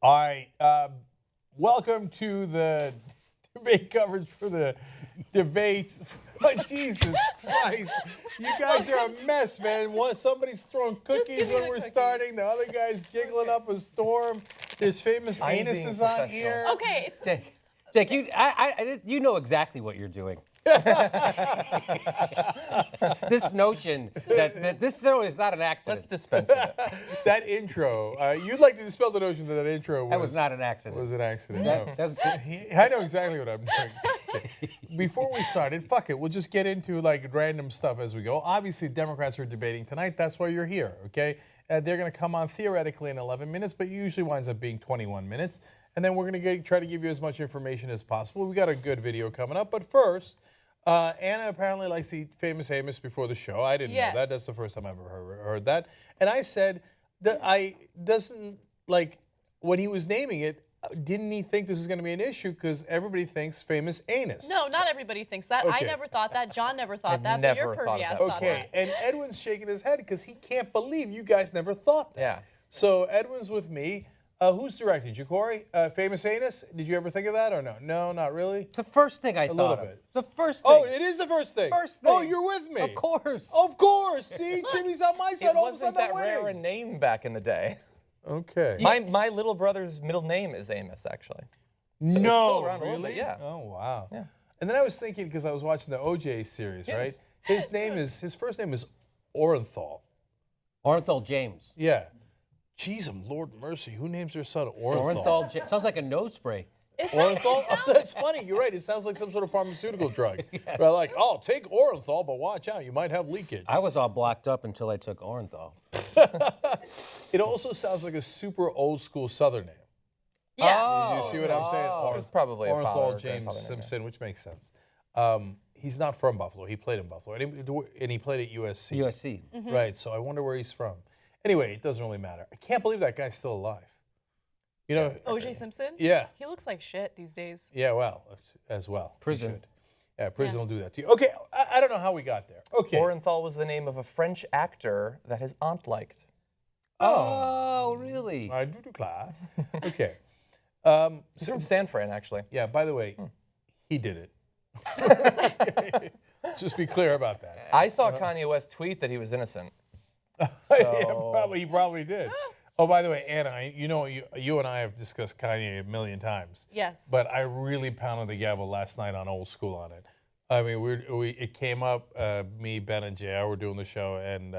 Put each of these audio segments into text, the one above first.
All right. Welcome to the debate coverage for the debates. Oh, Jesus Christ. You guys are a mess, man. Somebody's throwing cookies when we're starting. The other guy's giggling up a storm. There's famous anuses on here. Okay, it's... Jake, you know exactly what you're doing. This notion that this show is not an accident. Let's dispense it. That intro, you'd like to dispel the notion that intro was not an accident. Was an accident. That I know exactly what I'm doing. Before we started, fuck it, we'll just get into like random stuff as we go. Obviously, Democrats are debating tonight. That's why you're here, okay? They're going to come on theoretically in 11 minutes, but usually winds up being 21 minutes. And then we're going to try to give you as much information as possible. We got a good video coming up, but first, Anna apparently likes to eat famous Amos before the show. I didn't know that. That's the first time I've ever heard that. And I said that when he was naming it, didn't he think this is going to be an issue because everybody thinks famous anus? No, not everybody thinks that. Okay. I never thought that. John never thought that. never But your thought pervy of ass that. thought Okay, that. and Edwin's shaking his head because he can't believe you guys never thought that. Yeah. So Edwin's with me. Who's directing? Ja'Cory? Famous anus? Did you ever think of that or no? No, not really? It's the first thing I little thought of. bit. The first thing. Oh, it is the first thing. First thing. Oh, you're with me. Of course. Of course. See, Jimmy's on my side. It All of a wasn't sudden, that I'm rare a winning. name back in the day. Okay. My little brother's middle name is Amos, actually. So no, it's still around a really? little bit, yeah. Oh, wow. Yeah. And then I was thinking, because I was watching the OJ series, Yes. right? His first name is Orenthal. Orenthal James. Yeah. Jeez, Lord mercy. Who names their son Orenthal? Orenthal James. Sounds like a nose spray. Orenthal? Oh, that's funny. You're right. It sounds like some sort of pharmaceutical drug. They're like, oh, take Orenthal, but watch out. You might have leakage. I was all blocked up until I took Orenthal. It also sounds like a super old school Southern name. Yeah. Did you see what I'm saying? Oh. It was probably a father or Orenthal James grandfather name, Simpson, which makes sense. He's not from Buffalo. He played in Buffalo, and he played at USC. USC. Right, so I wonder where he's from. Anyway, it doesn't really matter. I can't believe that guy's still alive. You know, O.J. Simpson? Yeah. He looks like shit these days. Yeah, well, as well. He Prison. should. Yeah, prison Yeah. will do that to you. Okay, I don't know how we got there. Okay. Orenthal was the name of a French actor that his aunt Oh, really? I do declare. Okay. He's from San Fran, actually. Yeah, by the way, he did it. Just be clear about that. I saw Kanye West tweet that he was innocent. Yeah, So he probably did. Oh, by the way, Anna, you know, you and I have discussed Kanye a million times. Yes. But I really pounded the gavel last night on Old School on it. I mean, it came up, me, Ben, and JR were doing the show, and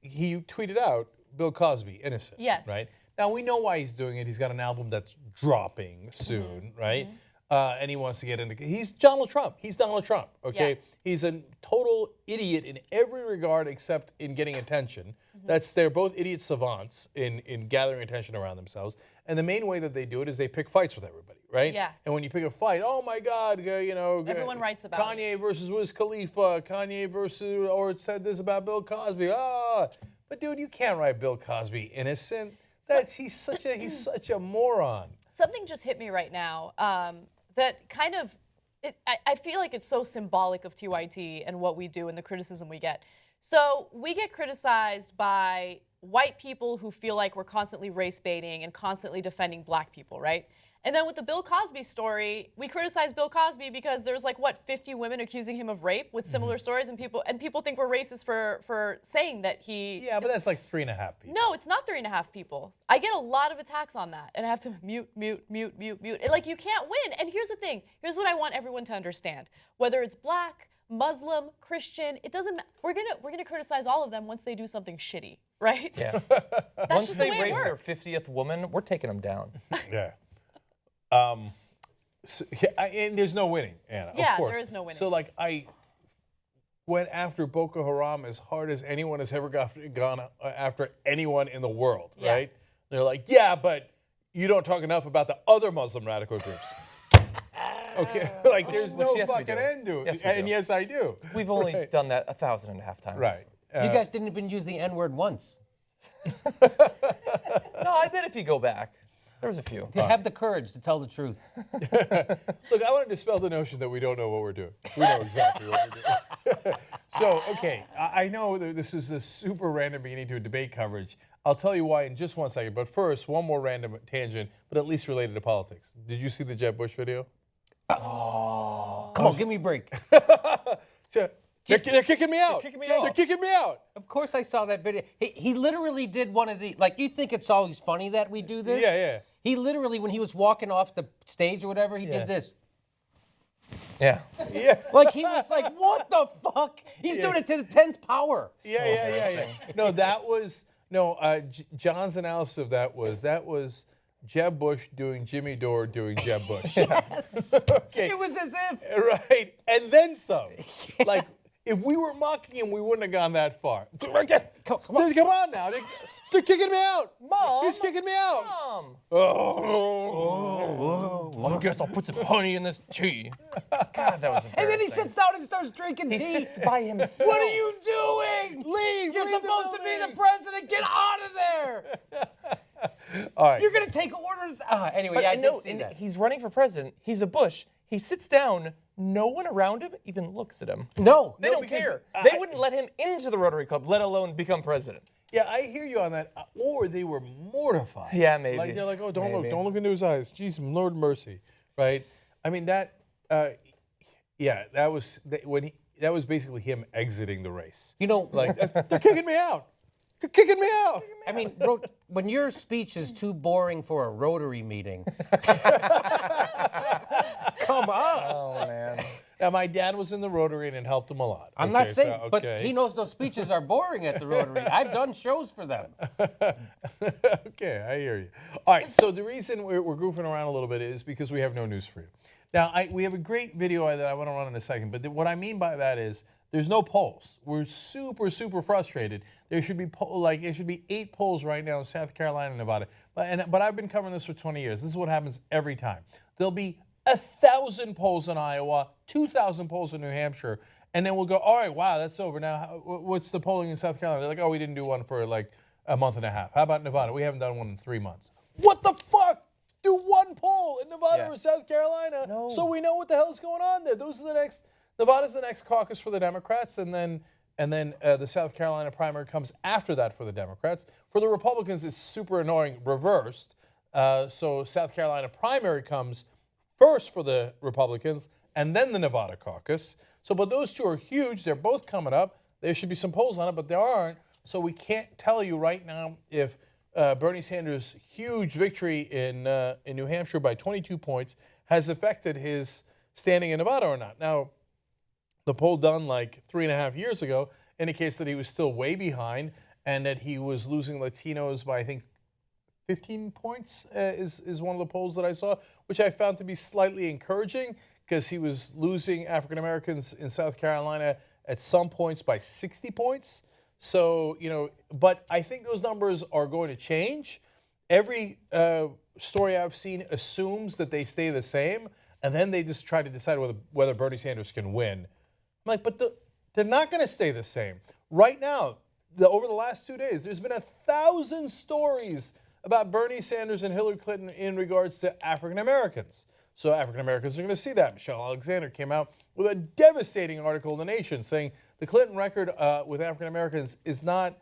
he tweeted out, Bill Cosby, innocent. Yes. Right? Now, we know why he's doing it. He's got an album that's dropping soon, right? And he wants to get into. He's Donald Trump. He's Donald Trump. Okay, Yeah. he's a total idiot in every regard except in getting attention. They're both idiot savants in gathering attention around themselves. And the main way that they do it is they pick fights with everybody, right? Yeah. And when you pick a fight, oh my God, you know, Everyone writes about Kanye versus Wiz Khalifa, Kanye versus, or it said this about Bill Cosby. Ah, but dude, you can't write Bill Cosby innocent. He's such a moron. Something just hit me right now that kind of, I feel like it's so symbolic of TYT and what we do and the criticism we get. So we get criticized by white people who feel like we're constantly race baiting and constantly defending black people, right? And then with the Bill Cosby story, we criticize Bill Cosby because there's like, what, 50 women accusing him of rape with similar stories, and people think we're racist for saying that he... Yeah, but that's like 3.5 people. No, it's not 3.5 people. I get a lot of attacks on that, and I have to mute. Like, you can't win. And here's the thing. Here's what I want everyone to understand. Whether it's black, Muslim, Christian, it doesn't matter. We're gonna criticize all of them once they do something shitty, right? yeah. That's Once just they the way it rape their works. 50th woman, we're taking them down. Yeah. And there's no winning, Anna. Yeah, of course. there is no winning. So, like, I went after Boko Haram as hard as anyone has ever gone after anyone in the world, Yeah. right? They're like, yeah, but you don't talk enough about the other Muslim radical groups. Okay, like there's no yes, we fucking do. end to it. Yes, we And do. yes, I do. We've only Right. done that 1,500 times. Right. You guys didn't even use the N-word once. No, I bet if you go back, there was a few. You have the courage to tell the truth. Look, I want to dispel the notion that we don't know what we're doing. We know exactly what we're doing. So, okay, I know that this is a super random beginning to a debate coverage. I'll tell you why in just 1 second. But first, one more random tangent, but at least related to politics. Did you see the Jeb Bush video? Come on, give me a break. They're kicking me out. kicking me out. They're kicking me out. Of course I saw that video. He literally did one of the, like, you think it's always funny that we do this? Yeah, yeah. He literally, when he was walking off the stage or whatever, he Yeah. did this. Yeah. Yeah. Like, he was like, what the fuck? He's doing it to the 10th power. Yeah. No, that was John's analysis of that was Jeb Bush doing Jimmy Dore doing Jeb Bush. Yes. Okay. It was as if. Right, and then some. Like, if we were mocking him, we wouldn't have gone that far. Come on. Come on now. They're kicking me out. Mom. He's kicking me out. Mom. Oh. I guess I'll put some honey in this tea. God, that was embarrassing. And then he sits down and starts drinking He tea. sits by himself. What are you doing? Leave. You're leave supposed the to be the building. president. Get out of there. All right. You're going to take orders. Anyway, But yeah, I did no, see and that. he's running for president. He's a Bush. He sits down. No one around him even looks at him. No. They don't because care. I- They wouldn't let him into the Rotary Club, let alone become president. Yeah, I hear you on that. Or they were mortified. Yeah, maybe. Like they're like, oh, don't Maybe. look into his eyes. Jeez, Lord mercy, right? I mean that. Yeah, that was that was basically him exiting the race. You know, Like they're kicking me out. They're kicking me out. I mean, when your speech is too boring for a Rotary meeting, come on. Oh, man. Now my dad was in the Rotary and it helped him a lot. I'm Okay, not saying, so, but okay. he knows those speeches are boring at the Rotary. I've done shows for them. Okay, I hear you. All right, so the reason we're goofing around a little bit is because we have no news for you. Now, we have a great video that I want to run in a second, but what I mean by that is there's no polls. We're super, super frustrated. There should be it should be 8 polls right now in South Carolina and Nevada. But I've been covering this for 20 years. This is what happens every time. There'll be 1,000 polls in Iowa, 2,000 polls in New Hampshire, and then we'll go, all right, wow, that's over. Now, what's the polling in South Carolina? They're like, oh, we didn't do one for like a month and a half. How about Nevada? We haven't done one in 3 months. What the fuck? Do one poll in Nevada or South Carolina so we know what the hell is going on there. Those are the next. Nevada's the next caucus for the Democrats, and then the South Carolina primary comes after that for the Democrats. For the Republicans, it's super annoying, reversed. So South Carolina primary comes first for the Republicans, and then the Nevada caucus. So, but those two are huge. They're both coming up. There should be some polls on it, but there aren't. So we can't tell you right now if Bernie Sanders' huge victory in New Hampshire by 22 points has affected his standing in Nevada or not. Now, the poll done like 3.5 years ago indicates that he was still way behind and that he was losing Latinos by, I think, 15 points is one of the polls that I saw, which I found to be slightly encouraging because he was losing African Americans in South Carolina at some points by 60 points. So, but I think those numbers are going to change. Every story I've seen assumes that they stay the same, and then they just try to decide whether Bernie Sanders can win. I'm like, but they're not going to stay the same. Right now, over the last 2 days, there's been 1,000 stories about Bernie Sanders and Hillary Clinton in regards to African Americans. So African Americans are going to see that. Michelle Alexander came out with a devastating article in The Nation saying the Clinton record with African Americans is not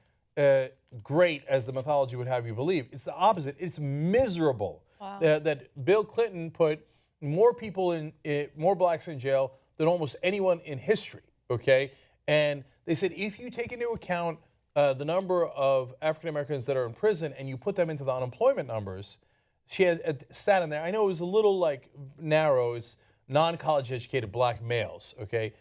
great as the mythology would have you believe. It's the opposite. It's miserable. Wow. That Bill Clinton put more people more blacks in jail than almost anyone in history, okay? And they said if you take into account the number of African Americans that are in prison and you put them into the unemployment numbers, she had a stat in there. I know it was a little narrow. It's non-college educated black males, okay?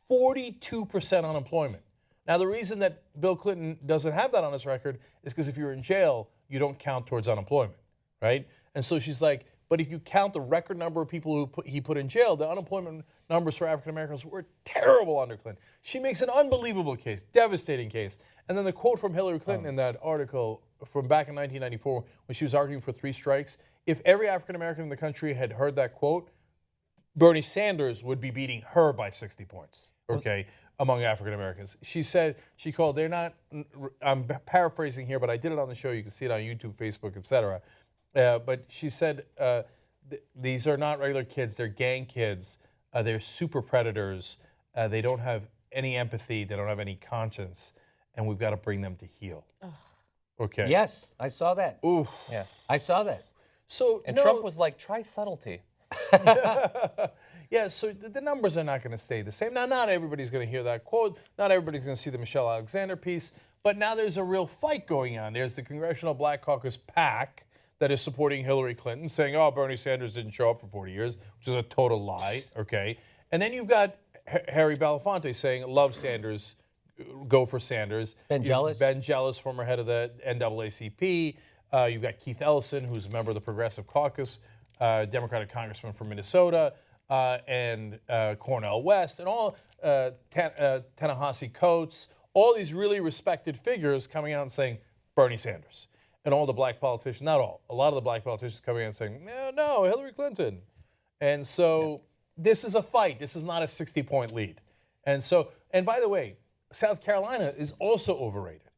42% unemployment. Now, the reason that Bill Clinton doesn't have that on his record is because if you're in jail, you don't count towards unemployment, right? And so she's like, but if you count the record number of people who he put in jail, the unemployment numbers for African Americans were terrible under Clinton. She makes an unbelievable case, devastating case. And then the quote from Hillary Clinton in that article from back in 1994 when she was arguing for 3 strikes, if every African American in the country had heard that quote, Bernie Sanders would be beating her by 60 points, okay, among African Americans. She said, she called, they're not, I'm paraphrasing here, but I did it on the show. You can see it on YouTube, Facebook, etc. But she said, these are not regular kids. They're gang kids. They're super predators. They don't have any empathy. They don't have any conscience. And we've got to bring them to heel. Okay. Yes, I saw that. Ooh. Yeah. I saw that. So And no, Trump was like, try subtlety. yeah, so the numbers are not going to stay the same. Now, not everybody's going to hear that quote. Not everybody's going to see the Michelle Alexander piece. But now there's a real fight going on. There's the Congressional Black Caucus PAC that is supporting Hillary Clinton, saying, oh, Bernie Sanders didn't show up for 40 years, which is a total lie, okay? And then you've got Harry Belafonte saying, love Sanders, go for Sanders. Ben Jealous. Ben Jealous, former head of the NAACP. You've got Keith Ellison, who's a member of the Progressive Caucus, Democratic congressman from Minnesota, and Cornel West, and all Ta-Nehisi Coates, all these really respected figures coming out and saying Bernie Sanders. And all the black politicians, not all, a lot of the black politicians coming out and saying, no, Hillary Clinton. And so this is a fight. This is not a 60-point lead. And so, and by the way, South Carolina is also overrated.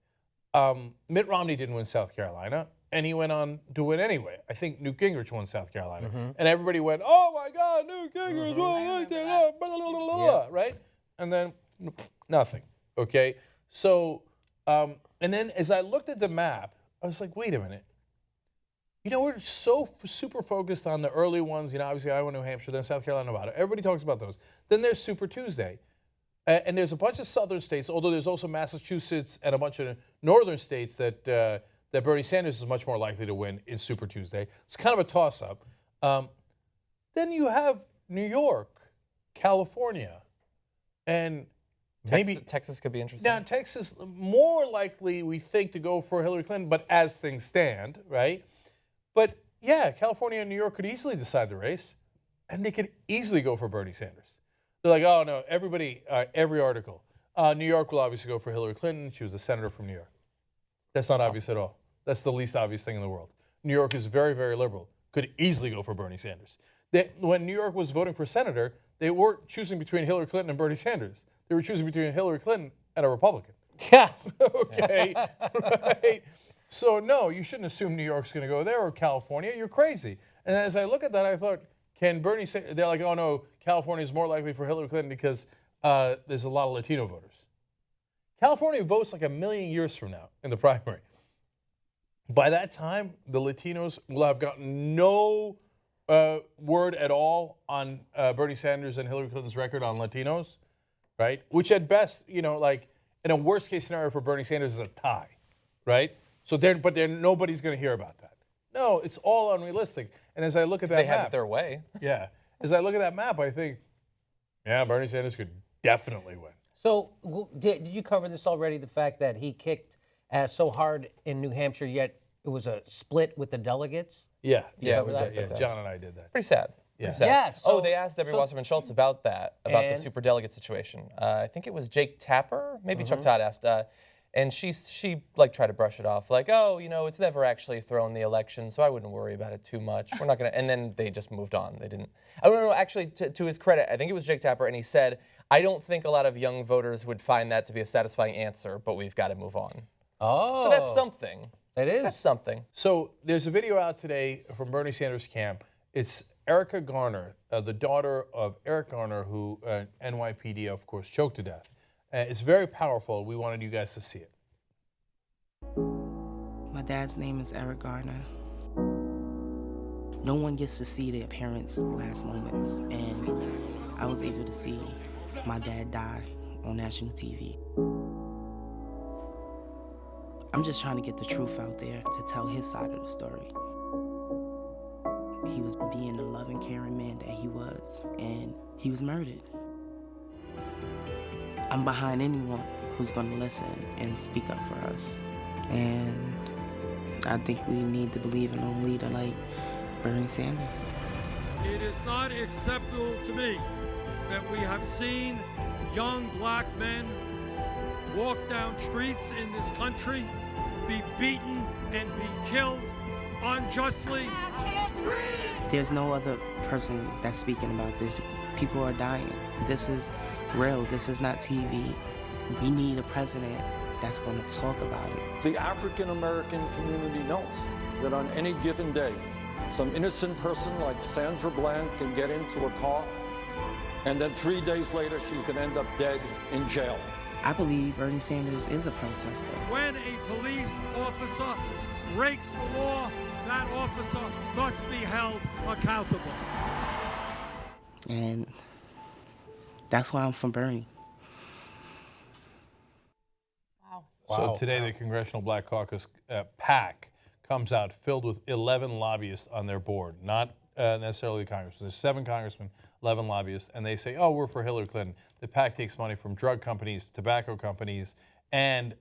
Mitt Romney didn't win South Carolina, and he went on to win anyway. I think Newt Gingrich won South Carolina. And everybody went, oh my God, Newt Gingrich won, blah, blah, blah, blah, right? And then nothing, okay? So, and then as I looked at the map, I was like, wait a minute. You know, we're so super focused on the early ones, you know, obviously Iowa, New Hampshire, then South Carolina, Nevada. Everybody talks about those. Then there's Super Tuesday. And there's a bunch of southern states, although there's also Massachusetts and a bunch of northern states that that Bernie Sanders is much more likely to win in Super Tuesday. It's kind of a toss-up. Then you have New York, California, and maybe Texas could be interesting. now Texas more likely we think to go for Hillary Clinton, but as things stand, right? But yeah, California and New York could easily decide the race, and they could easily go for Bernie Sanders. They're like, oh no, everybody, every article. New York will obviously go for Hillary Clinton. She was a senator from New York. That's not obvious at all. That's the least obvious thing in the world. New York is very, very liberal. Could easily go for Bernie Sanders. When New York was voting for senator, they weren't choosing between Hillary Clinton and Bernie Sanders. They were choosing between Hillary Clinton and a Republican. Yeah. Okay, right? So no, you shouldn't assume New York's going to go there or California. You're crazy. And as I look at that, I thought, can Bernie Sanders, they're like, oh no, California is more likely for Hillary Clinton because there's a lot of Latino voters. California votes like 1 million years from now in the primary. By that time, the Latinos will have gotten no word at all on Bernie Sanders and Hillary Clinton's record on Latinos, right? Which at best, you know, like in a worst case scenario for Bernie Sanders is a tie, right? So nobody's going to hear about that. No, it's all unrealistic. And as I look at that They map, have it their way. yeah, as I look at that map, I think, yeah, Bernie Sanders could definitely win. So did you cover this already, the fact that he kicked so hard in New Hampshire, yet it was a split with the delegates? Yeah, Yeah, we we did, did that. John and I did that. Pretty sad. Yeah. Pretty sad. Yeah, oh, so- they asked Debbie so- Wasserman Schultz about that, about the And? superdelegate situation. I think it was Jake Tapper, maybe Chuck Todd asked, and she like tried to brush it off, like, oh, you know, it's never actually thrown the election, so I wouldn't worry about it too much. We're not gonna, and then they just moved on. They didn't. I don't know. Actually, to his credit, I think it was Jake Tapper, and he said, I don't think a lot of young voters would find that to be a satisfying answer, but we've got to move on. Oh. So that's something. It is. That's something. So there's a video out today from Bernie Sanders' camp. It's Erica Garner, the daughter of Eric Garner, who NYPD, of course, choked to death. It's very powerful. We wanted you guys to see it. My dad's name is Eric Garner. No one gets to see their parents' last moments, and I was able to see my dad die on national TV. I'm just trying to get the truth out there to tell his side of the story. He was being the loving, caring man that he was, and he was murdered. I'm behind anyone who's gonna listen and speak up for us. And I think we need to believe in a leader like Bernie Sanders. It is not acceptable to me that we have seen young black men walk down streets in this country, be beaten and be killed unjustly. There's no other person that's speaking about this. People are dying. This is real. This is not TV. We need a president that's going to talk about it. The African American community knows that on any given day, some innocent person like Sandra Bland can get into a car, and then 3 days later, she's going to end up dead in jail. I believe Bernie Sanders is a protester. When a police officer breaks the law, that officer must be held accountable. And that's why I'm for Bernie. Wow. So today, the Congressional Black Caucus PAC comes out filled with 11 lobbyists on their board, not necessarily Congress. There's 7 congressmen, 11 lobbyists, and they say, oh, we're for Hillary Clinton. The PAC takes money from drug companies, tobacco companies, and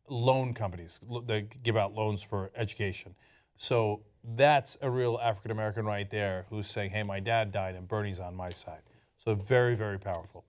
loan companies. They give out loans for education. So that's a real African American right there who's saying, hey, my dad died and Bernie's on my side. So very, very powerful.